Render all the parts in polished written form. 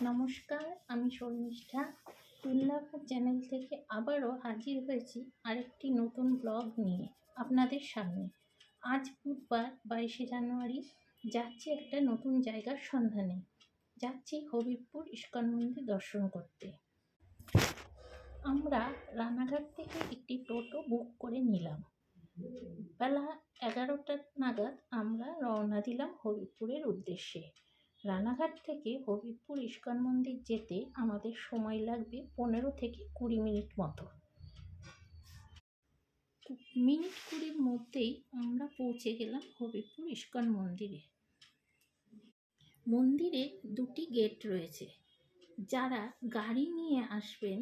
নমস্কার, আমি শর্মিষ্ঠা। টুনলাভার চ্যানেল থেকে আবারও হাজির হয়েছি আরেকটি নতুন ব্লগ নিয়ে আপনাদের সামনে। আজ বুধবার 22শে জানুয়ারি যাচ্ছি একটা নতুন জায়গার সন্ধানে। যাচ্ছি হবিবপুর ইস্কন মন্দির দর্শন করতে। আমরা রানাঘাট থেকে একটি টোটো বুক করে নিলাম। বেলা 11টা নাগাদ আমরা রওনা দিলাম হবিবপুরের উদ্দেশ্যে। রানাঘাট থেকে হবিবপুর ইস্কন মন্দির যেতে আমাদের সময় লাগবে 15 থেকে 20 মিনিট মতো। মিনিট 20-র মধ্যেই আমরা পৌঁছে গেলাম হবিবপুর ইস্কন মন্দিরে। মন্দিরে দুটি গেট রয়েছে। যারা গাড়ি নিয়ে আসবেন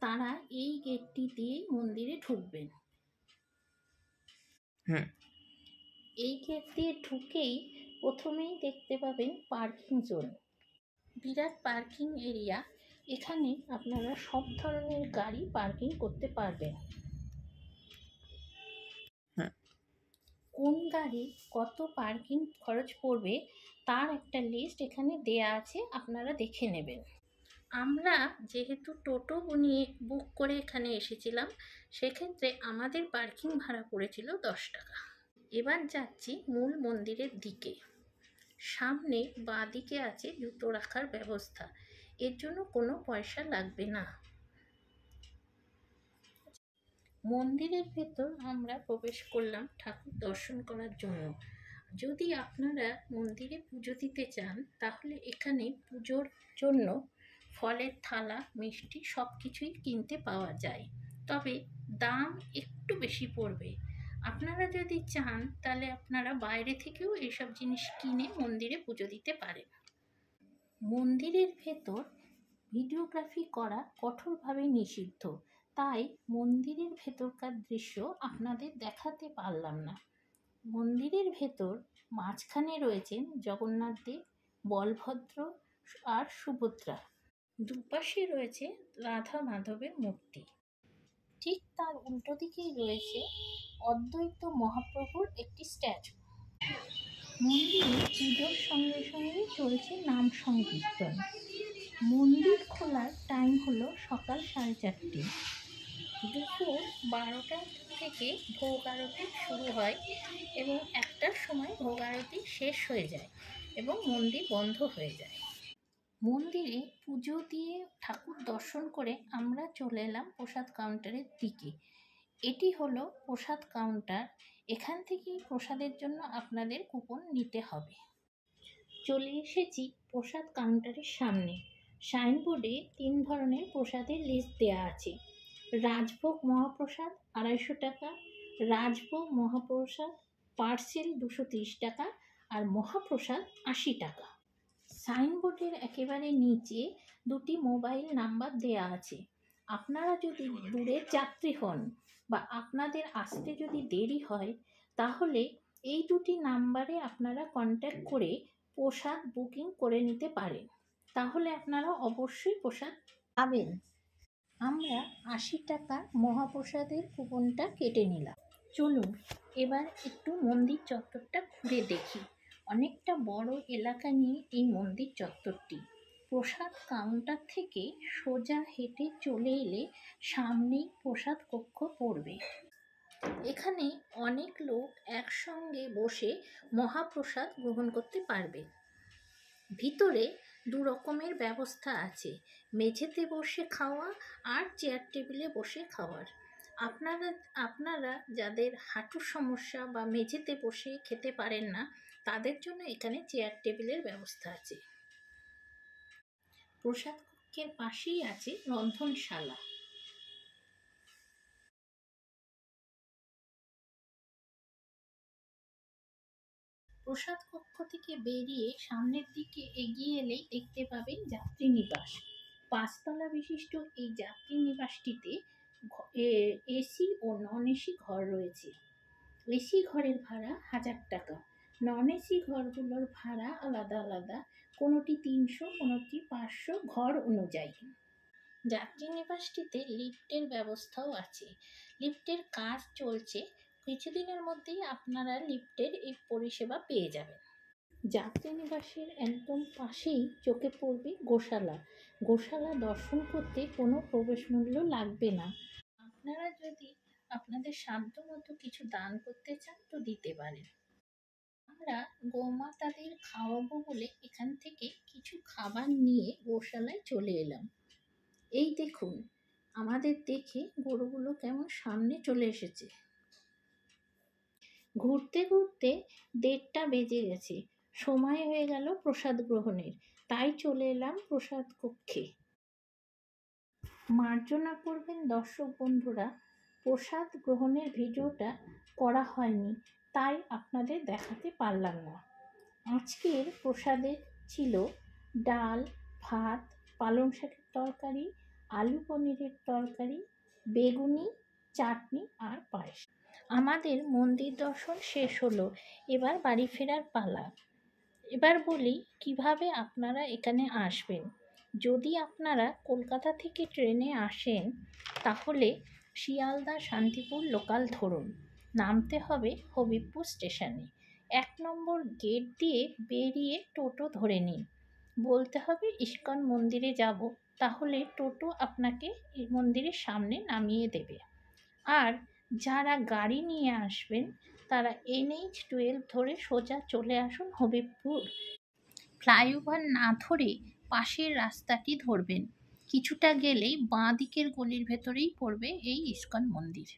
তারা এই গেটটি দিয়েই মন্দিরে ঢুকবেন। এই গেট দিয়ে ঢুকেই প্রথমেই দেখতে পাবেন পার্কিং জোন। বিরাট পার্কিং এরিয়া। এখানে আপনারা সব ধরনের গাড়ি পার্কিং করতে পারবেন। কোন গাড়ি কত পার্কিং খরচ পড়বে তার একটা লিস্ট এখানে দেয়া আছে, আপনারা দেখে নেবেন। আমরা যেহেতু টোটো নিয়ে বুক করে এখানে এসেছিলাম, সেক্ষেত্রে আমাদের পার্কিং ভাড়া পড়েছিল 10 টাকা। এবার যাচ্ছি মূল মন্দিরের দিকে। সামনে বাঁ দিকে আছে জুতো রাখার ব্যবস্থা, এর জন্য কোনো পয়সা লাগবে না। মন্দিরের ভেতর আমরা প্রবেশ করলাম ঠাকুর দর্শন করার জন্য। যদি আপনারা মন্দিরে পুজো দিতে চান তাহলে এখানে পুজোর জন্য ফলের থালা, মিষ্টি সব কিছুই কিনতে পাওয়া যায়, তবে দাম একটু বেশি পড়বে। আপনারা যদি চান তাহলে আপনারা বাইরে থেকেও এইসব জিনিস কিনে মন্দিরে পুজো দিতে পারেন। মন্দিরের ভেতর ভিডিওগ্রাফি করা কঠোরভাবে নিষিদ্ধ, তাই মন্দিরের ভেতরকার দৃশ্য আপনাদের দেখাতে পারলাম না। মন্দিরের ভেতর মাঝখানে রয়েছেন জগন্নাথ দেব, বলভদ্র আর সুভদ্রা। দুপাশে রয়েছে রাধা মাধবের মূর্তি। ঠিক তার উল্টো দিকেই রয়েছে অদ্বৈত মহাপ্রভুর একটি স্ট্যাচু। মন্দিরে পুজোর সঙ্গে সঙ্গে চলছে নাম সংকীর্তন। মন্দির খোলার টাইম হলো সকাল 4:30। দুপুর 12টা থেকে ভোগ আরতি শুরু হয় এবং 1টার সময় ভোগ আরতি শেষ হয়ে যায় এবং মন্দির বন্ধ হয়ে যায়। মন্দিরে পুজো দিয়ে ঠাকুর দর্শন করে আমরা চলে এলাম প্রসাদ কাউন্টারের দিকে। এটি হলো প্রসাদ কাউন্টার। এখান থেকেই প্রসাদের জন্য আপনাদের কুপন নিতে হবে। চলে এসেছি প্রসাদ কাউন্টারের সামনে। সাইনবোর্ডে 3 ধরনের প্রসাদের লিস্ট দেওয়া আছে। রাজভোগ মহাপ্রসাদ 250 টাকা, রাজভোগ মহাপ্রসাদ পার্সেল 230 টাকা আর মহাপ্রসাদ 80 টাকা। সাইনবোর্ডের একেবারে নিচে 2টি মোবাইল নাম্বার দেয়া আছে। আপনারা যদি দূরের যাত্রী হন বা আপনাদের আসতে যদি দেরি হয় তাহলে এই 2টি নাম্বারে আপনারা কন্ট্যাক্ট করে প্রসাদ বুকিং করে নিতে পারেন, তাহলে আপনারা অবশ্যই প্রসাদ পাবেন। আমরা 80 টাকার মহাপ্রসাদের কুপনটা কেটে নিলাম। চলুন এবার একটু মন্দির চত্বরটা ঘুরে দেখি। অনেকটা বড় এলাকা নিয়ে এই মন্দির চত্বরটি। প্রসাদ কাউন্টার থেকে সোজা হেঁটে চলে এলে সামনেই প্রসাদ কক্ষ পড়বে। এখানে অনেক লোক একসঙ্গে বসে মহাপ্রসাদ গ্রহণ করতে পারবে। ভিতরে 2 রকমের ব্যবস্থা আছে, মেঝেতে বসে খাওয়া আর চেয়ার টেবিলে বসে খাওয়ার। আপনারা যাদের হাঁটুর সমস্যা বা মেঝেতে বসে খেতে পারেন না তাদের জন্য এখানে চেয়ার টেবিলের ব্যবস্থা আছে। প্রসাদ কক্ষের পাশেই আছে রন্ধনশালা। প্রসাদ কক্ষ থেকে বেরিয়ে সামনের দিকে এগিয়ে এলেই দেখতে পাবেন যাত্রী নিবাস। 5 তলা বিশিষ্ট এই যাত্রী নিবাসটিতে এসি ও নন এসি ঘর রয়েছে। এসি ঘরের ভাড়া 1000 টাকা, নন এসি ঘরগুলোর ভাড়া আলাদা আলাদা, কোনোটি 300, কোনোটি 500 ঘর অনুযায়ী। যাত্রী নিবাসটিতে লিফটের ব্যবস্থাও আছে। লিফটের কাজ চলছে, কিছুদিনের মধ্যেই আপনারা লিফটের এই পরিষেবা পেয়ে যাবেন। যাত্রীনিবাসের একদম পাশেই চোখে পড়বে গোশালা। গোশালা দর্শন করতে কোনো প্রবেশ মূল্য লাগবে না। আপনারা যদি আপনাদের সাধ্য মতো কিছু দান করতে চান তো দিতে পারেন। আমরা গোমাতাদের খাওয়াবো বলে এখান থেকে কিছু খাবার নিয়ে গোশালায় চলে এলাম। এই দেখুন, আমাদের দেখে গরুগুলো কেমন সামনে চলে এসেছে। ঘুরতে ঘুরতে 1:30টা বেজে গেছে, সময় হয়ে গেল প্রসাদ গ্রহণের। তাই চলে এলাম প্রসাদ কক্ষে। মার্জনা করবেন দর্শক বন্ধুরা, প্রসাদ গ্রহণের ভিডিওটা করা হয়নি, তাই আপনাদের দেখাতে পারলাম না। আজকের প্রসাদে ছিল ডাল, ভাত, পালং শাকের তরকারি, আলু পনিরের তরকারি, বেগুনি, চাটনি আর পায়েস। আমাদের মন্দির দর্শন শেষ হলো, এবার বাড়ি ফেরার পালা। এবার বলি কিভাবে আপনারা এখানে আসবেন। যদি আপনারা কলকাতা থেকে ট্রেনে আসেন তাহলে শিয়ালদা শান্তিপুর লোকাল ধরুন, নামতে হবে হবিবপুর স্টেশনে। 1 নম্বর গেট দিয়ে বেরিয়ে টোটো ধরে নিন, বলতে হবে ইস্কন মন্দিরে যাব, তাহলে টোটো আপনাকে এই মন্দিরের সামনে নামিয়ে দেবে। আর যারা গাড়ি নিয়ে আসবেন তারা NH-12 ধরে সোজা চলে আসুন হবিবপুর। ফ্লাইওভার না ধরে পাশের রাস্তাটি ধরবেন, কিছুটা গেলেই বাঁ দিকের গলির ভেতরেই পড়বে এই ইস্কন মন্দির।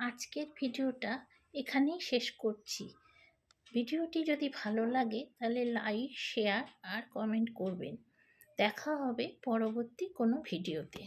আজকের ভিডিওটা এখানেই শেষ করছি। ভিডিওটি যদি ভালো লাগে তাহলে লাইক, শেয়ার আর কমেন্ট করবেন। দেখা হবে পরবর্তী কোনো ভিডিওতে।